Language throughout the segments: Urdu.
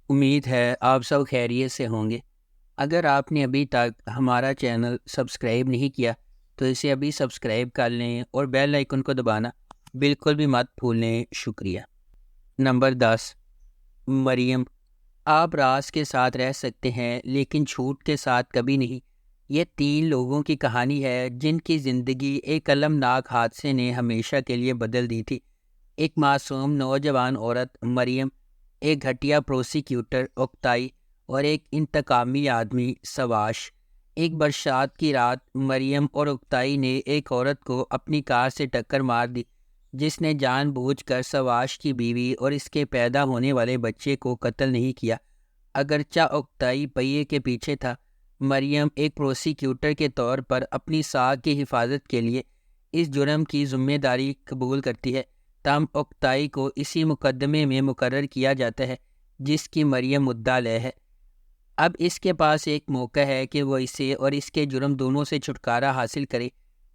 امید ہے آپ سب خیریت سے ہوں گے۔ اگر آپ نے ابھی تک ہمارا چینل سبسکرائب نہیں کیا تو اسے ابھی سبسکرائب کر لیں اور بیل آئیکن کو دبانا بالکل بھی مت بھولیں۔ شکریہ۔ نمبر 10، مریم۔ آپ راز کے ساتھ رہ سکتے ہیں لیکن جھوٹ کے ساتھ کبھی نہیں۔ یہ 3 لوگوں کی کہانی ہے جن کی زندگی ایک المناک حادثے نے ہمیشہ کے لیے بدل دی تھی۔ ایک معصوم نوجوان عورت مریم، ایک گھٹیا پروسیکیوٹر اوکتائی، اور ایک انتقامی آدمی سواش۔ ایک برسات کی رات مریم اور اوکتائی نے ایک عورت کو اپنی کار سے ٹکر مار دی جس نے جان بوجھ کر سواش کی بیوی اور اس کے پیدا ہونے والے بچے کو قتل نہیں کیا۔ اگرچہ اوکتائی پہیے کے پیچھے تھا، مریم ایک پروسیکیوٹر کے طور پر اپنی ساکھ کی حفاظت کے لیے اس جرم کی ذمہ داری قبول کرتی ہے۔ تاہم اوکتائی کو اسی مقدمے میں مقرر کیا جاتا ہے جس کی مریم مدعا علیہ ہے۔ اب اس کے پاس ایک موقع ہے کہ وہ اسے اور اس کے جرم دونوں سے چھٹکارا حاصل کرے۔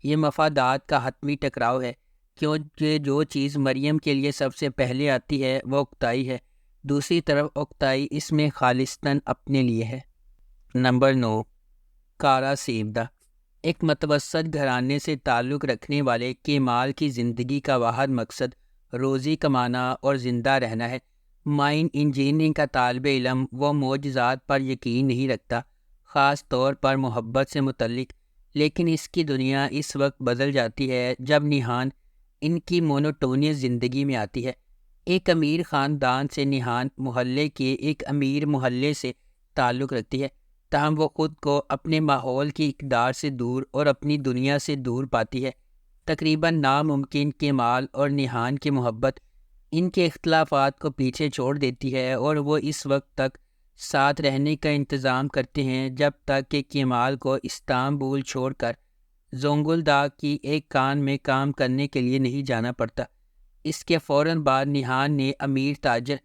یہ مفادات کا حتمی ٹکراؤ ہے کیونکہ جو چیز مریم کے لیے سب سے پہلے آتی ہے وہ اوکتائی ہے، دوسری طرف اوکتائی اس میں خالصتاً اپنے لیے ہے۔ نمبر 9، کارا سیودہ۔ ایک متوسط گھرانے سے تعلق رکھنے والے کیمال کی زندگی کا واحد مقصد روزی کمانا اور زندہ رہنا ہے۔ مائن انجینئرنگ کا طالب علم، وہ معجزات پر یقین نہیں رکھتا، خاص طور پر محبت سے متعلق، لیکن اس کی دنیا اس وقت بدل جاتی ہے جب نیہان ان کی مونوٹونیس زندگی میں آتی ہے۔ ایک امیر خاندان سے نیہان محلے کے ایک امیر محلے سے تعلق رکھتی ہے، تاہم وہ خود کو اپنے ماحول کی اقدار سے دور اور اپنی دنیا سے دور پاتی ہے۔ تقریباً ناممکن کیمال اور نیہان کی محبت ان کے اختلافات کو پیچھے چھوڑ دیتی ہے اور وہ اس وقت تک ساتھ رہنے کا انتظام کرتے ہیں جب تک کہ کیمال کو استنبول چھوڑ کر زونگلداک کی ایک کان میں کام کرنے کے لیے نہیں جانا پڑتا۔ اس کے فوراً بعد نیہان نے امیر تاجر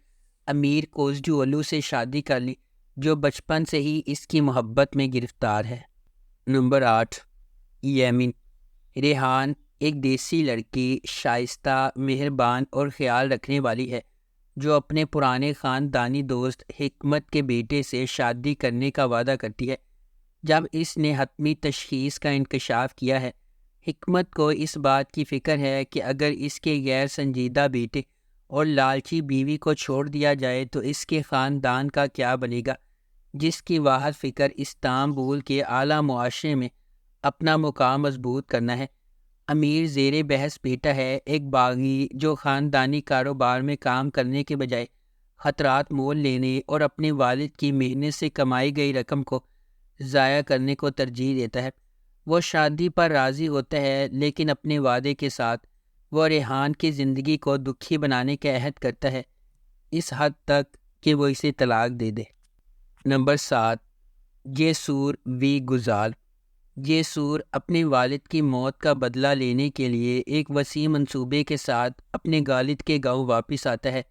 امیر کوزڈیولو سے شادی کر لی جو بچپن سے ہی اس کی محبت میں گرفتار ہے۔ نمبر 8، یمین۔ ریحان ایک دیسی لڑکی، شائستہ، مہربان اور خیال رکھنے والی ہے جو اپنے پرانے خاندانی دوست حکمت کے بیٹے سے شادی کرنے کا وعدہ کرتی ہے۔ جب اس نے حتمی تشخیص کا انکشاف کیا ہے، حکمت کو اس بات کی فکر ہے کہ اگر اس کے غیر سنجیدہ بیٹے اور لالچی بیوی کو چھوڑ دیا جائے تو اس کے خاندان کا کیا بنے گا، جس کی واحد فکر استنبول کے اعلیٰ معاشرے میں اپنا مقام مضبوط کرنا ہے۔ امیر زیر بحث بیٹا ہے، ایک باغی جو خاندانی کاروبار میں کام کرنے کے بجائے خطرات مول لینے اور اپنے والد کی محنت سے کمائی گئی رقم کو ضائع کرنے کو ترجیح دیتا ہے۔ وہ شادی پر راضی ہوتا ہے لیکن اپنے وعدے کے ساتھ وہ ریحان کی زندگی کو دکھی بنانے کا عہد کرتا ہے، اس حد تک کہ وہ اسے طلاق دے دے۔ نمبر 7، جیسور وی گزال۔ جیسور اپنے والد کی موت کا بدلہ لینے کے لیے ایک وسیع منصوبے کے ساتھ اپنے والد کے گاؤں واپس آتا ہے۔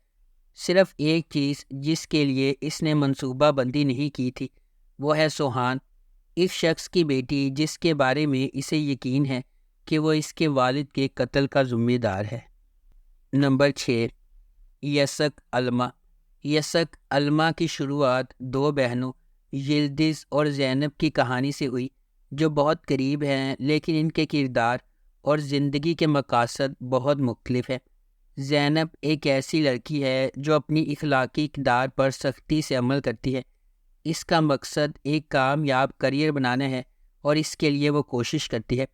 صرف ایک چیز جس کے لیے اس نے منصوبہ بندی نہیں کی تھی وہ ہے سوہان، اس شخص کی بیٹی جس کے بارے میں اسے یقین ہے کہ وہ اس کے والد کے قتل کا ذمہ دار ہے۔ نمبر 6، یسک علمہ۔ یسک علمہ کی شروعات 2 بہنوں یلدز اور زینب کی کہانی سے ہوئی جو بہت قریب ہیں، لیکن ان کے کردار اور زندگی کے مقاصد بہت مختلف ہیں۔ زینب ایک ایسی لڑکی ہے جو اپنی اخلاقی اقدار پر سختی سے عمل کرتی ہے۔ اس کا مقصد ایک کامیاب کریئر بنانا ہے اور اس کے لیے وہ کوشش کرتی ہے،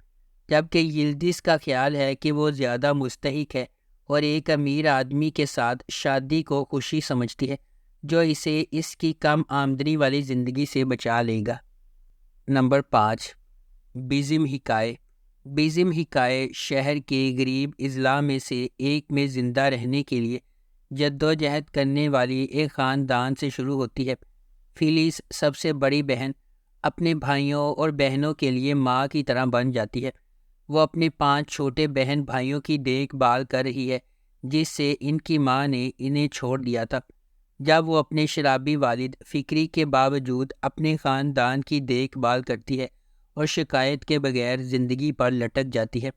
جبکہ یلدز کا خیال ہے کہ وہ زیادہ مستحق ہے اور ایک امیر آدمی کے ساتھ شادی کو خوشی سمجھتی ہے جو اسے اس کی کم آمدنی والی زندگی سے بچا لے گا۔ نمبر 5، بیزم ہکائے۔ بیزم ہکائے شہر کے غریب اضلاع میں سے ایک میں زندہ رہنے کے لیے جدوجہد کرنے والی ایک خاندان سے شروع ہوتی ہے۔ فیلس، سب سے بڑی بہن، اپنے بھائیوں اور بہنوں کے لیے ماں کی طرح بن جاتی ہے۔ وہ اپنے 5 چھوٹے بہن بھائیوں کی دیکھ بھال کر رہی ہے جس سے ان کی ماں نے انہیں چھوڑ دیا تھا۔ جب وہ اپنے شرابی والد فکری کے باوجود اپنے خاندان کی دیکھ بھال کرتی ہے اور شکایت کے بغیر زندگی پر لٹک جاتی ہے۔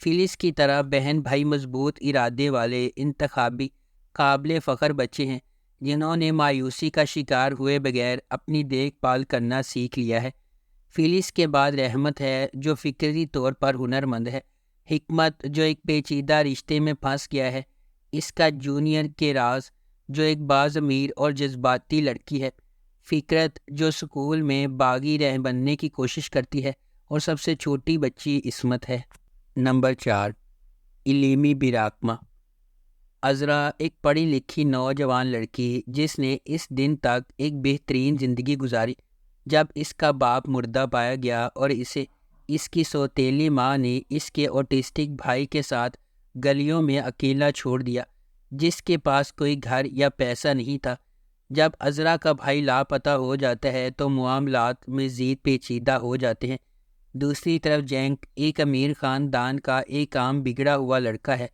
فیلس کی طرح بہن بھائی مضبوط ارادے والے، انتخابی، قابل فخر بچے ہیں جنہوں نے مایوسی کا شکار ہوئے بغیر اپنی دیکھ بھال کرنا سیکھ لیا ہے۔ فلس کے بعد رحمت ہے، جو فکری طور پر ہنرمند ہے۔ حکمت، جو ایک پیچیدہ رشتے میں پھنس گیا ہے۔ اس کا جونیئر کے راز، جو ایک باضمیر اور جذباتی لڑکی ہے۔ فکرت، جو سکول میں باغی رہ بننے کی کوشش کرتی ہے، اور سب سے چھوٹی بچی عصمت ہے۔ نمبر 4، علیمی براکما۔ عذرا ایک پڑھی لکھی نوجوان لڑکی جس نے اس دن تک ایک بہترین زندگی گزاری جب اس کا باپ مردہ پایا گیا اور اسے اس کی سوتیلی ماں نے اس کے اوٹسٹک بھائی کے ساتھ گلیوں میں اکیلا چھوڑ دیا، جس کے پاس کوئی گھر یا پیسہ نہیں تھا۔ جب عذرا کا بھائی لاپتہ ہو جاتا ہے تو معاملات مزید پیچیدہ ہو جاتے ہیں۔ دوسری طرف جینک ایک امیر خاندان کا ایک عام بگڑا ہوا لڑکا ہے۔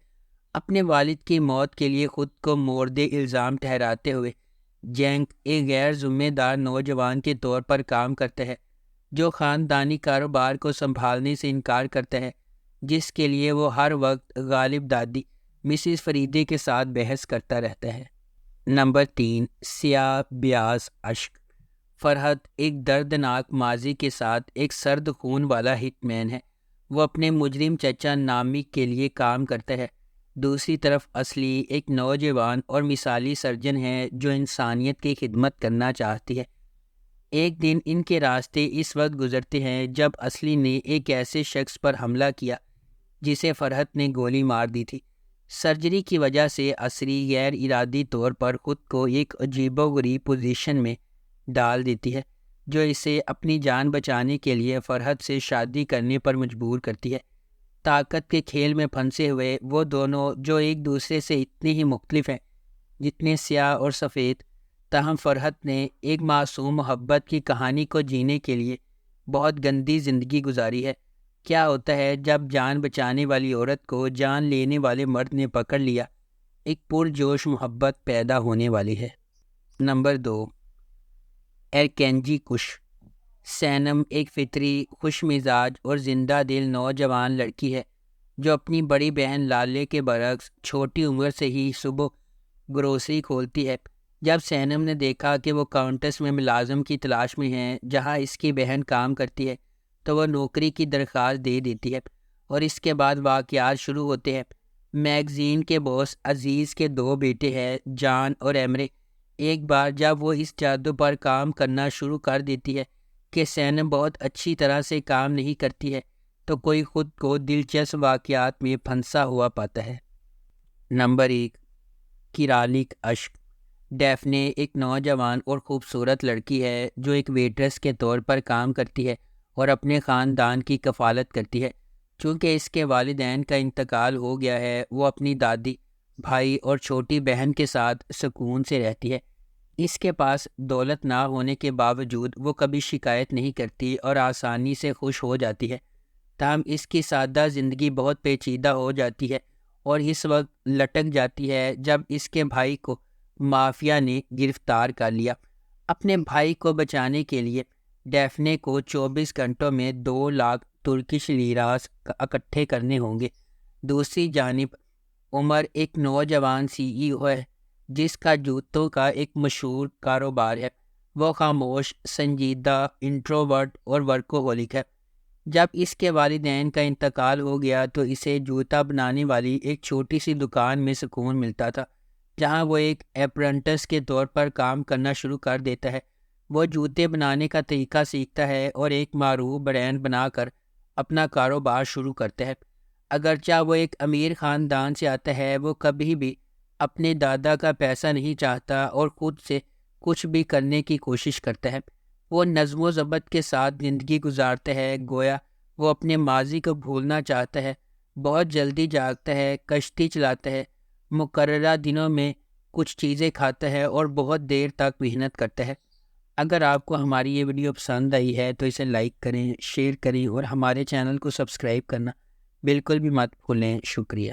اپنے والد کی موت کے لیے خود کو مورد الزام ٹھہراتے ہوئے جینک ایک غیر ذمہ دار نوجوان کے طور پر کام کرتا ہے، جو خاندانی کاروبار کو سنبھالنے سے انکار کرتا ہے، جس کے لیے وہ ہر وقت غالب دادی مسز فریدے کے ساتھ بحث کرتا رہتا ہے۔ نمبر 3، سیاہ بیاض اشک۔ فرحت ایک دردناک ماضی کے ساتھ ایک سرد خون والا ہٹ مین ہے۔ وہ اپنے مجرم چچا نامی کے لیے کام کرتا ہے۔ دوسری طرف اصلی ایک نوجوان اور مثالی سرجن ہے جو انسانیت کی خدمت کرنا چاہتی ہے۔ ایک دن ان کے راستے اس وقت گزرتے ہیں جب اصلی نے ایک ایسے شخص پر حملہ کیا جسے فرحت نے گولی مار دی تھی۔ سرجری کی وجہ سے اصلی غیر ارادی طور پر خود کو ایک عجیب و غریب پوزیشن میں ڈال دیتی ہے، جو اسے اپنی جان بچانے کے لیے فرحت سے شادی کرنے پر مجبور کرتی ہے۔ طاقت کے کھیل میں پھنسے ہوئے وہ دونوں، جو ایک دوسرے سے اتنے ہی مختلف ہیں جتنے سیاہ اور سفید، تاہم فرحت نے ایک معصوم محبت کی کہانی کو جینے کے لیے بہت گندی زندگی گزاری ہے۔ کیا ہوتا ہے جب جان بچانے والی عورت کو جان لینے والے مرد نے پکڑ لیا؟ ایک پرجوش محبت پیدا ہونے والی ہے۔ نمبر 2، ایرکنجی کش۔ سینم ایک فطری، خوش مزاج اور زندہ دل نوجوان لڑکی ہے جو اپنی بڑی بہن لالے کے برعکس چھوٹی عمر سے ہی صبح گروسری کھولتی ہے۔ جب سینم نے دیکھا کہ وہ کاؤنٹس میں ملازم کی تلاش میں ہیں جہاں اس کی بہن کام کرتی ہے تو وہ نوکری کی درخواست دے دیتی ہے، اور اس کے بعد واقعات شروع ہوتے ہیں۔ میگزین کے باس عزیز کے 2 بیٹے ہیں، جان اور ایمرے۔ ایک بار جب وہ اس جادو پر کام کرنا شروع کر دیتی ہے کہ سینم بہت اچھی طرح سے کام نہیں کرتی ہے تو کوئی خود کو دلچسپ واقعات میں پھنسا ہوا پاتا ہے۔ نمبر 1، کیرالک اشک۔ ڈیفنے ایک نوجوان اور خوبصورت لڑکی ہے جو ایک ویٹرس کے طور پر کام کرتی ہے اور اپنے خاندان کی کفالت کرتی ہے۔ چونکہ اس کے والدین کا انتقال ہو گیا ہے، وہ اپنی دادی، بھائی اور چھوٹی بہن کے ساتھ سکون سے رہتی ہے۔ اس کے پاس دولت نہ ہونے کے باوجود وہ کبھی شکایت نہیں کرتی اور آسانی سے خوش ہو جاتی ہے۔ تاہم اس کی سادہ زندگی بہت پیچیدہ ہو جاتی ہے اور اس وقت لٹک جاتی ہے جب اس کے بھائی کو مافیا نے گرفتار کر لیا۔ اپنے بھائی کو بچانے کے لیے ڈیفنے کو 24 گھنٹوں میں 2 لاکھ ترکش لیراس اکٹھے کرنے ہوں گے۔ دوسری جانب عمر ایک نوجوان CEO ہے جس کا جوتوں کا ایک مشہور کاروبار ہے۔ وہ خاموش، سنجیدہ، انٹروورٹ اور ورکوہولک ہے۔ جب اس کے والدین کا انتقال ہو گیا تو اسے جوتا بنانے والی ایک چھوٹی سی دکان میں سکون ملتا تھا، جہاں وہ ایک اپرنٹس کے طور پر کام کرنا شروع کر دیتا ہے۔ وہ جوتے بنانے کا طریقہ سیکھتا ہے اور ایک معروف برانڈ بنا کر اپنا کاروبار شروع کرتا ہے۔ اگرچہ وہ ایک امیر خاندان سے آتا ہے، وہ کبھی بھی اپنے دادا کا پیسہ نہیں چاہتا اور خود سے کچھ بھی کرنے کی کوشش کرتا ہے۔ وہ نظم و ضبط کے ساتھ زندگی گزارتا ہے، گویا وہ اپنے ماضی کو بھولنا چاہتا ہے۔ بہت جلدی جاگتا ہے، کشتی چلاتا ہے، مقررہ دنوں میں کچھ چیزیں کھاتا ہے اور بہت دیر تک محنت کرتا ہے۔ اگر آپ کو ہماری یہ ویڈیو پسند آئی ہے تو اسے لائک کریں، شیئر کریں اور ہمارے چینل کو سبسکرائب کرنا بالکل بھی مت بھولیں۔ شکریہ۔